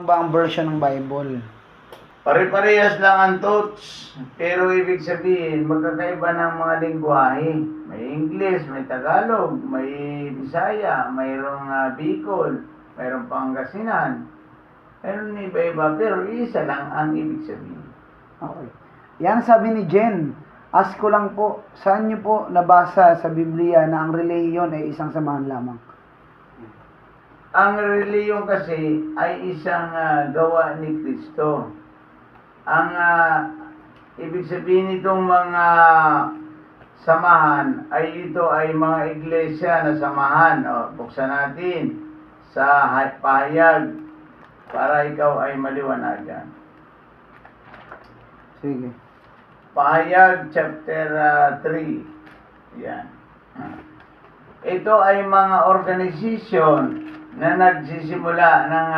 ba ang version ng Bible? Pare-parehas lang ang thoughts, pero ibig sabihin, magkakaiba ng mga lingwahe. May English, may Tagalog, may Bisaya, mayroong Bicol, mayroong Pangasinan. Meron iba-iba, pero isa lang ang ibig sabihin. Okay. Yan sabi ni Jen. Ask ko lang po, saan niyo po nabasa sa Biblia na ang reliyon ay isang samahan lamang? Ang reliyon kasi ay isang gawa ni Kristo. Ang ibig sabihin nitong mga samahan ay ito ay mga iglesia na samahan. Buksan natin sa pahayag para ikaw ay maliwanagan. Sige. Pahayag chapter 3. Yan. Ito ay mga organisasyon na nagsisimula ng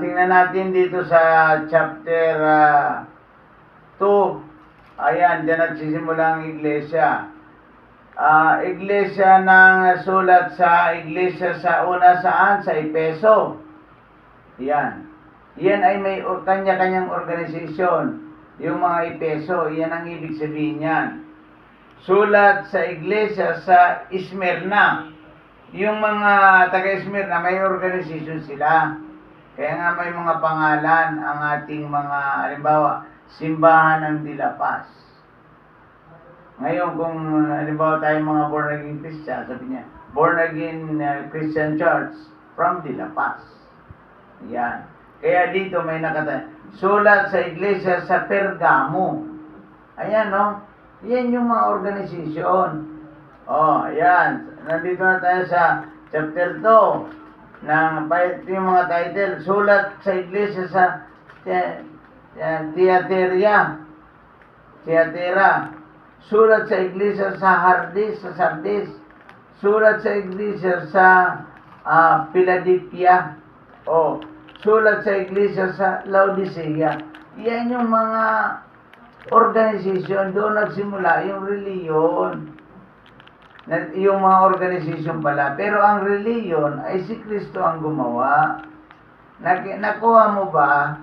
tingnan natin dito sa chapter 2. Ayan, dyan nagsisimula ang iglesia. Iglesia ng sulat sa iglesia sa una saan? Sa Efeso. Yan. Yan ay may kanya-kanyang organisasyon. Yung mga Efeso, yan ang ibig sabihin yan. Sulat sa iglesia sa Smyrna. Yung mga taga-Smyrna, may organisasyon sila. Kaya nga may mga pangalan ang ating mga, halimbawa, simbahan ng Dilapas. Ngayon, kung halimbawa tayo mga born-again Christian, sabi niya, born-again Christian Church from Dilapas. Yan. Kaya dito may nakatayo. Sulat sa iglesia sa Pergamo. Ayan, no? Yan yung mga organisasyon. Ayan. Nandito na tayo sa chapter 2 ng yung mga title. Sulat sa iglesia sa Tiatira. Sulat sa iglesia sa Sardis. Sulat sa iglesia sa Philadelphia. Sulat sa iglesia sa Laodicea. Yan yung mga organisasyon. Doon nagsimula yung reliyon. Yung mga organisasyon pala. Pero ang reliyon ay si Kristo ang gumawa. Nakuha mo ba